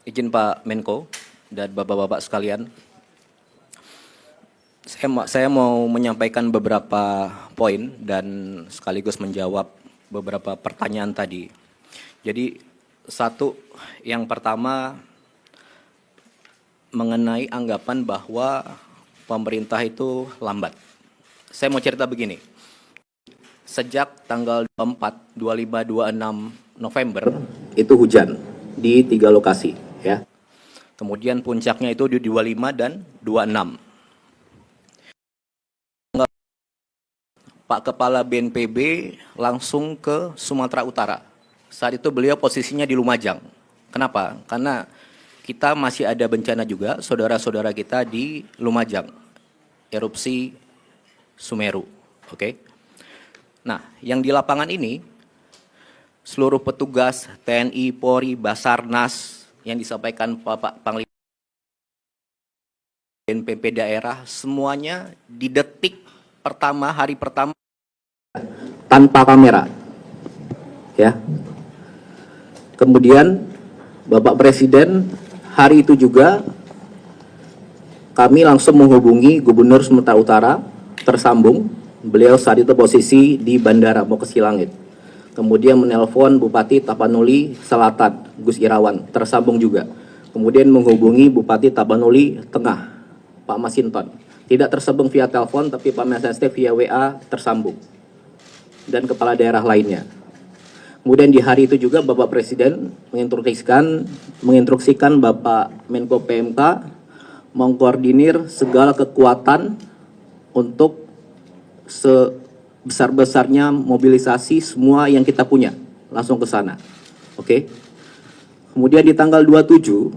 Izin Pak Menko dan Bapak-Bapak sekalian, saya mau menyampaikan beberapa poin dan sekaligus menjawab beberapa pertanyaan tadi. Jadi yang pertama mengenai anggapan bahwa pemerintah itu lambat. Saya mau cerita begini. Sejak tanggal 24, 25, 26 November itu hujan di 3 lokasi, ya. Kemudian puncaknya itu di 25 dan 26. Pak Kepala BNPB langsung ke Sumatera Utara. Saat itu beliau posisinya di Lumajang. Kenapa? Karena kita masih ada bencana juga, saudara-saudara kita di Lumajang, erupsi Sumeru. Oke. Nah, yang di lapangan ini, seluruh petugas TNI, Polri, Basarnas yang disampaikan Bapak Panglima BNPB daerah, semuanya di detik pertama, hari pertama tanpa kamera, ya. Kemudian Bapak Presiden hari itu juga kami langsung menghubungi Gubernur Sumatera Utara, tersambung. Beliau saat itu posisi di bandara mau ke Silangit. Kemudian menelpon Bupati Tapanuli Selatan, Gus Irawan, tersambung juga. Kemudian menghubungi Bupati Tapanuli Tengah, Pak Masinton. Tidak tersambung via telepon, tapi Pak Masinton via WA tersambung. Dan kepala daerah lainnya. Kemudian di hari itu juga Bapak Presiden menginstruksikan Bapak Menko PMK mengkoordinir segala kekuatan untuk sebesar-besarnya mobilisasi semua yang kita punya langsung ke sana. Oke. Kemudian di tanggal 27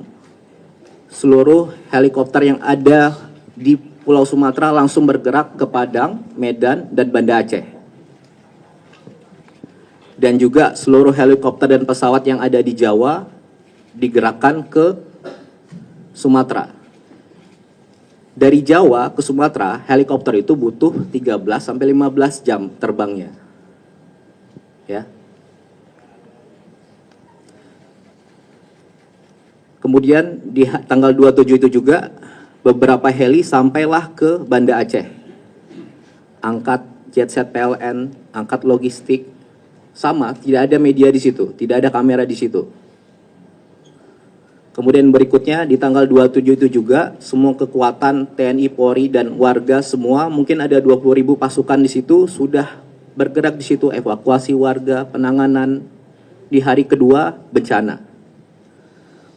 seluruh helikopter yang ada di Pulau Sumatera langsung bergerak ke Padang, Medan, dan Banda Aceh. Dan juga seluruh helikopter dan pesawat yang ada di Jawa digerakkan ke Sumatera. Dari Jawa ke Sumatera, helikopter itu butuh 13-15 jam terbangnya. Ya. Kemudian di tanggal 27 itu juga beberapa heli sampailah ke Banda Aceh. Angkat jetset PLN, angkat logistik, sama, tidak ada media di situ, tidak ada kamera di situ. Kemudian berikutnya di tanggal 27 itu juga semua kekuatan TNI, Polri, dan warga semua, mungkin ada 20.000 pasukan di situ, sudah bergerak di situ, evakuasi warga, penanganan di hari kedua bencana.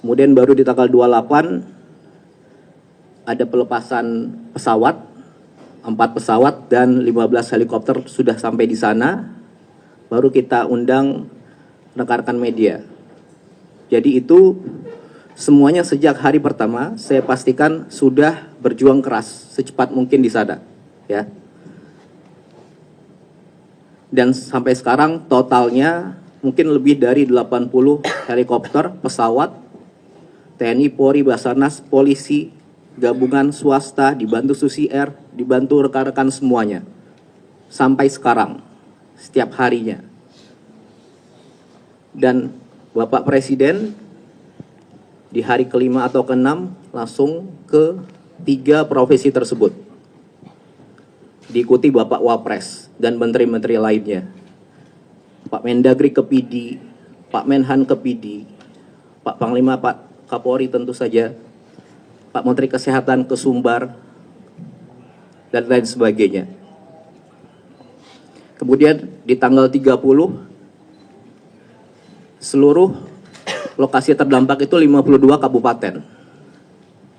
Kemudian baru di tanggal 28 ada pelepasan pesawat, 4 pesawat dan 15 helikopter sudah sampai di sana. Baru kita undang rekan-rekan media. Jadi itu semuanya sejak hari pertama saya pastikan sudah berjuang keras secepat mungkin di sana, ya. Dan sampai sekarang totalnya mungkin lebih dari 80 helikopter, pesawat, TNI, Polri, Basarnas, polisi, gabungan swasta, dibantu Susi Air, dibantu rekan-rekan semuanya. Sampai sekarang, setiap harinya. Dan Bapak Presiden di hari kelima atau keenam langsung ke 3 profesi tersebut. Diikuti Bapak Wapres dan menteri-menteri lainnya. Pak Mendagri ke PD, Pak Menhan ke PD, Pak Panglima, Pak Kapolri tentu saja, Pak Menteri Kesehatan ke Sumbar, dan lain sebagainya. Kemudian di tanggal 30, seluruh lokasi terdampak itu 52 kabupaten.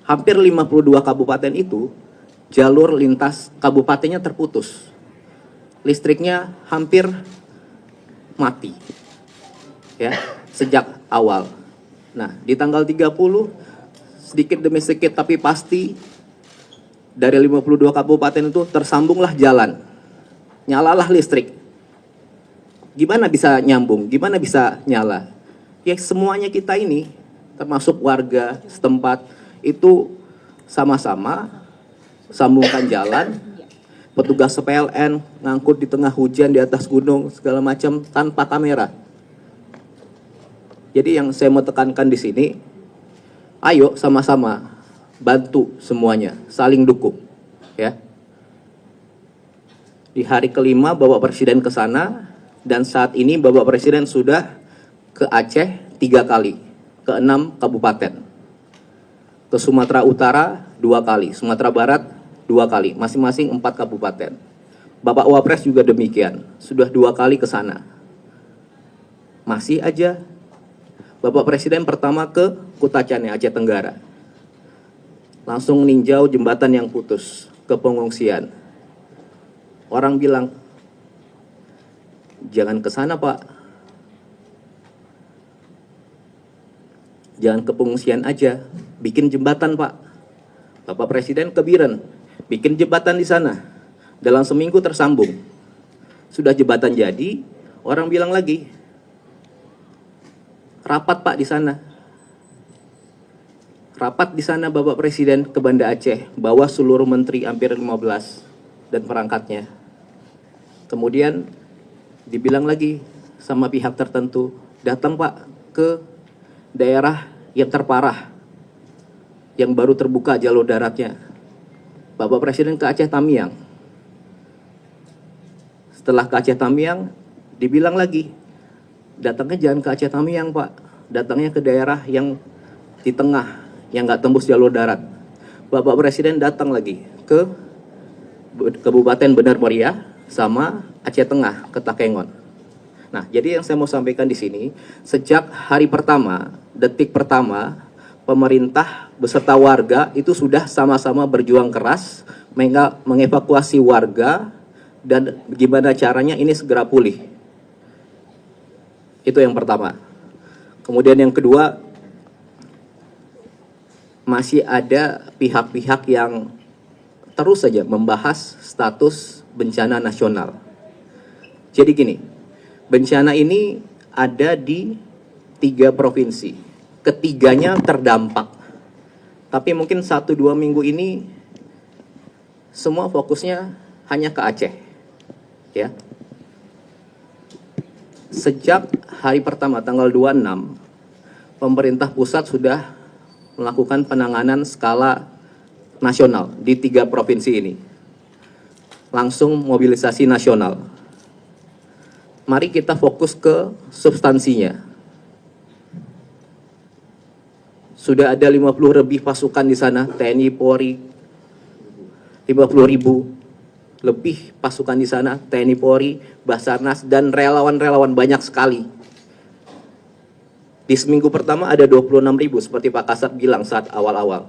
Hampir 52 kabupaten itu, jalur lintas kabupatennya terputus. Listriknya hampir mati, ya, sejak awal. Nah, di tanggal 30, sedikit demi sedikit tapi pasti, dari 52 kabupaten itu tersambunglah jalan. Nyalalah listrik. Gimana bisa nyambung? Gimana bisa nyala? Ya semuanya kita ini, termasuk warga setempat, itu sama-sama sambungkan jalan. Petugas PLN ngangkut di tengah hujan di atas gunung segala macam tanpa kamera. Jadi yang saya mau tekankan di sini, Ayo sama-sama bantu semuanya, saling dukung, ya. Di hari kelima Bapak Presiden ke sana, dan saat ini Bapak Presiden sudah ke Aceh 3 kali, ke 6 kabupaten. Ke Sumatera Utara 2 kali, Sumatera Barat 2 kali, masing-masing 4 kabupaten. Bapak Wapres juga demikian, sudah 2 kali ke sana. Masih aja Bapak Presiden pertama ke Kutacane, Aceh Tenggara. Langsung ninjau jembatan yang putus ke pengungsian. Orang bilang, jangan ke sana Pak. Jangan ke pengungsian aja, bikin jembatan Pak. Bapak Presiden ke Biren, bikin jembatan di sana. Dalam seminggu tersambung. Sudah jembatan jadi, orang bilang lagi, rapat Pak di sana. Rapat di sana Bapak Presiden ke Banda Aceh, bawa seluruh menteri hampir 15 dan perangkatnya. Kemudian dibilang lagi sama pihak tertentu, datang Pak ke daerah yang terparah, yang baru terbuka jalur daratnya. Bapak Presiden ke Aceh Tamiang. Setelah ke Aceh Tamiang, dibilang lagi, datangnya jangan ke Aceh Tamiang Pak, datangnya ke daerah yang di tengah, yang nggak tembus jalur darat. Bapak Presiden datang lagi ke Kabupaten Benar Meriah sama Aceh Tengah ke Takengon. Nah, jadi yang saya mau sampaikan di sini, sejak hari pertama, detik pertama, pemerintah beserta warga itu sudah sama-sama berjuang keras mengevakuasi warga dan gimana caranya ini segera pulih. Itu yang pertama. Kemudian yang kedua, masih ada pihak-pihak yang terus saja membahas status bencana nasional. Jadi gini, bencana ini ada di 3 provinsi. Ketiganya terdampak. Tapi mungkin 1-2 minggu ini semua fokusnya hanya ke Aceh. Ya. Sejak hari pertama tanggal 26, pemerintah pusat sudah melakukan penanganan skala nasional di 3 provinsi ini. Langsung mobilisasi nasional. Mari kita fokus ke substansinya. Sudah ada 50 lebih pasukan di sana, TNI, Polri, 50.000 lebih pasukan di sana, TNI, Polri, Basarnas, dan relawan-relawan banyak sekali. Di seminggu pertama ada 26.000 seperti Pak Kasat bilang saat awal-awal.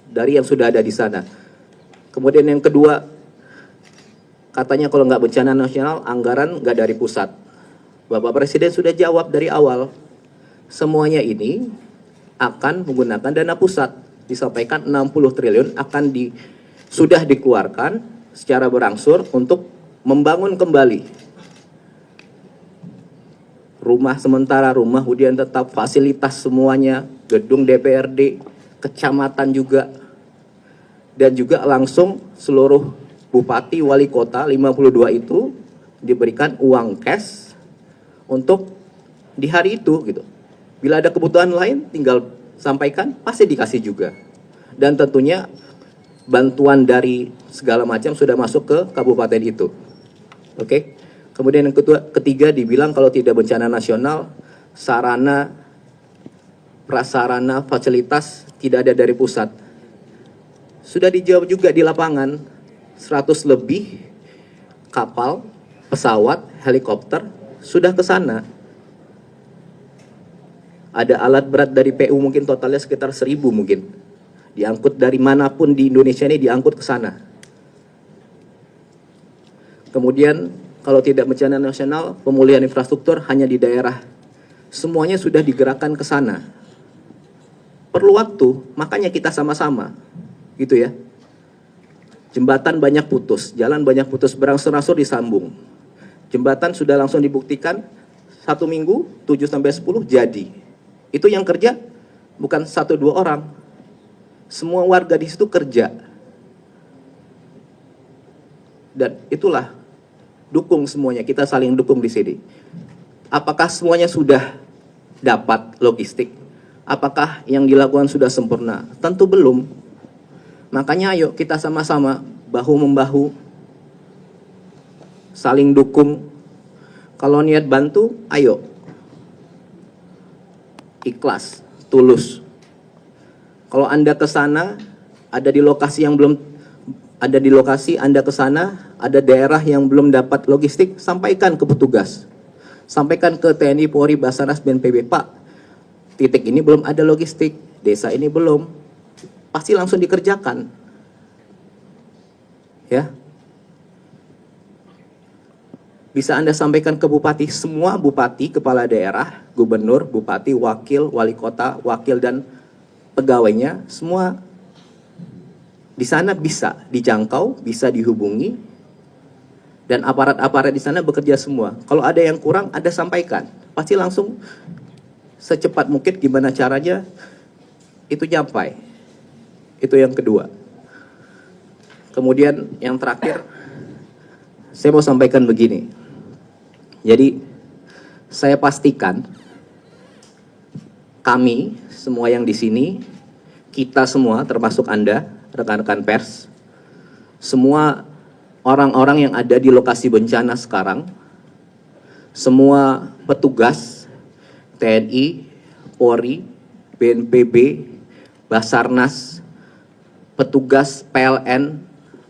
Dari yang sudah ada di sana. Kemudian yang kedua, katanya kalau nggak bencana nasional, anggaran nggak dari pusat. Bapak Presiden sudah jawab dari awal. Semuanya ini akan menggunakan dana pusat. Disampaikan 60 triliun sudah dikeluarkan secara berangsur untuk membangun kembali rumah sementara, rumah hunian tetap, fasilitas semuanya, gedung DPRD, kecamatan juga, dan juga langsung seluruh bupati, wali kota, 52 itu diberikan uang cash untuk di hari itu gitu. Bila ada kebutuhan lain tinggal sampaikan, pasti dikasih juga. Dan tentunya bantuan dari segala macam sudah masuk ke kabupaten itu. Oke. Kemudian yang ketiga dibilang kalau tidak bencana nasional, sarana, prasarana, fasilitas tidak ada dari pusat. Sudah dijawab juga di lapangan, 100 lebih kapal, pesawat, helikopter sudah ke sana. Ada alat berat dari PU mungkin totalnya sekitar 1.000 mungkin. Diangkut dari manapun di Indonesia ini diangkut ke sana. Kemudian kalau tidak bencana nasional, pemulihan infrastruktur hanya di daerah. Semuanya sudah digerakkan ke sana. Perlu waktu, makanya kita sama-sama. Gitu ya. Jembatan banyak putus, jalan banyak putus, berangsur-angsur disambung. Jembatan sudah langsung dibuktikan, 1 minggu, 7-10 jadi. Itu yang kerja bukan 1-2 orang. Semua warga di situ kerja. Dan itulah dukung semuanya, kita saling dukung di sini. Apakah semuanya sudah dapat logistik? Apakah yang dilakukan sudah sempurna? Tentu belum. Makanya ayo kita sama-sama bahu-membahu, saling dukung. Kalau niat bantu, ayo. Ikhlas, tulus. Kalau Anda ke sana, ada di lokasi yang belum, ada di lokasi Anda ke sana, ada daerah yang belum dapat logistik, sampaikan ke petugas. Sampaikan ke TNI, Polri, Basarnas, BNPB, Pak, titik ini belum ada logistik, desa ini belum, pasti langsung dikerjakan. Ya. Bisa Anda sampaikan ke bupati, semua bupati, kepala daerah, gubernur, bupati, wakil, wali kota, wakil dan pegawainya, semua di sana bisa dijangkau, bisa dihubungi, dan aparat-aparat di sana bekerja semua. Kalau ada yang kurang, Anda sampaikan, pasti langsung secepat mungkin gimana caranya itu nyampai. Itu yang kedua. Kemudian yang terakhir, saya mau sampaikan begini. Jadi saya pastikan kami semua yang di sini, kita semua termasuk Anda, rekan-rekan pers, semua orang-orang yang ada di lokasi bencana sekarang, semua petugas TNI, Polri, BNPB, Basarnas, petugas PLN,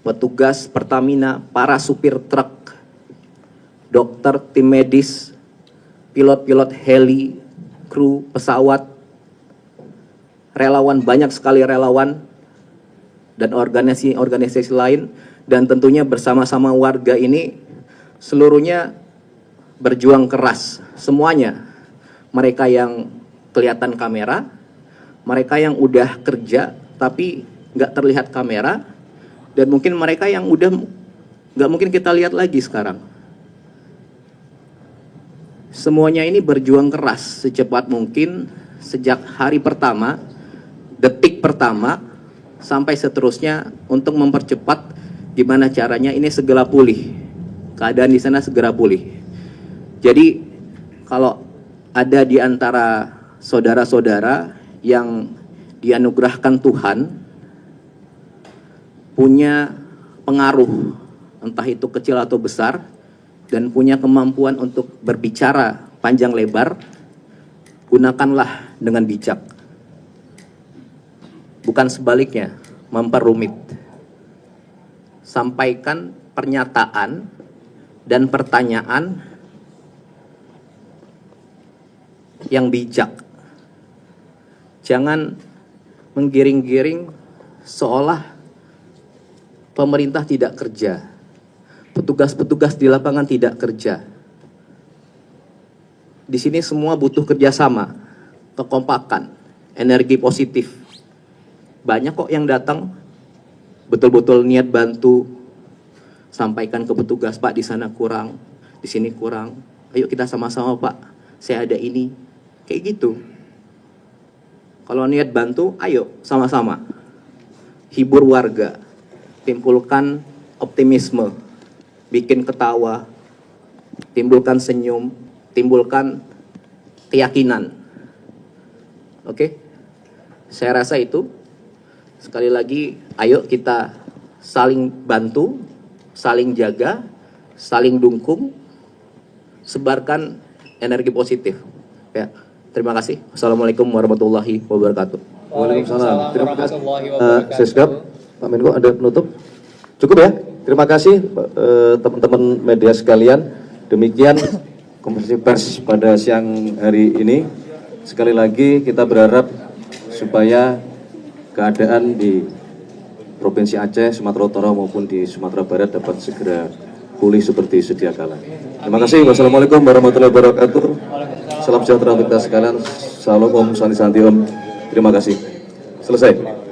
petugas Pertamina, para supir truk, dokter, tim medis, pilot-pilot heli, kru pesawat, relawan, banyak sekali relawan, dan organisasi-organisasi lain, dan tentunya bersama-sama warga ini seluruhnya berjuang keras, semuanya. Mereka yang kelihatan kamera, mereka yang udah kerja tapi nggak terlihat kamera, dan mungkin mereka yang udah nggak mungkin kita lihat lagi sekarang. Semuanya ini berjuang keras secepat mungkin sejak hari pertama, detik pertama, sampai seterusnya untuk mempercepat gimana caranya ini segera pulih. Keadaan di sana segera pulih. Jadi kalau ada di antara saudara-saudara yang dianugerahkan Tuhan punya pengaruh, entah itu kecil atau besar, dan punya kemampuan untuk berbicara panjang lebar, gunakanlah dengan bijak. Bukan sebaliknya, memperumit. Sampaikan pernyataan dan pertanyaan yang bijak. Jangan menggiring-giring seolah pemerintah tidak kerja. Petugas-petugas di lapangan tidak kerja. Di sini semua butuh kerjasama, kekompakan, energi positif. Banyak kok yang datang betul-betul niat bantu, sampaikan ke petugas, Pak di sana kurang, di sini kurang. Ayo kita sama-sama Pak, saya ada ini. Kayak gitu. Kalau niat bantu, ayo sama-sama. Hibur warga, timbulkan optimisme, bikin ketawa, timbulkan senyum, timbulkan keyakinan. Oke? Saya rasa itu. Sekali lagi, ayo kita saling bantu, saling jaga, saling dukung, sebarkan energi positif. Ya. Terima kasih. Assalamualaikum warahmatullahi wabarakatuh. Waalaikumsalam. Terima kasih. Seskap, Pak Menko ada penutup? Cukup ya? Terima kasih teman-teman media sekalian. Demikian konferensi pers pada siang hari ini. Sekali lagi kita berharap supaya keadaan di Provinsi Aceh, Sumatera Utara maupun di Sumatera Barat dapat segera pulih seperti sedia kala. Terima kasih. Wassalamualaikum warahmatullahi wabarakatuh. Salam sejahtera untuk kita sekalian. Salam Om Santi Santi Om. Terima kasih. Selesai.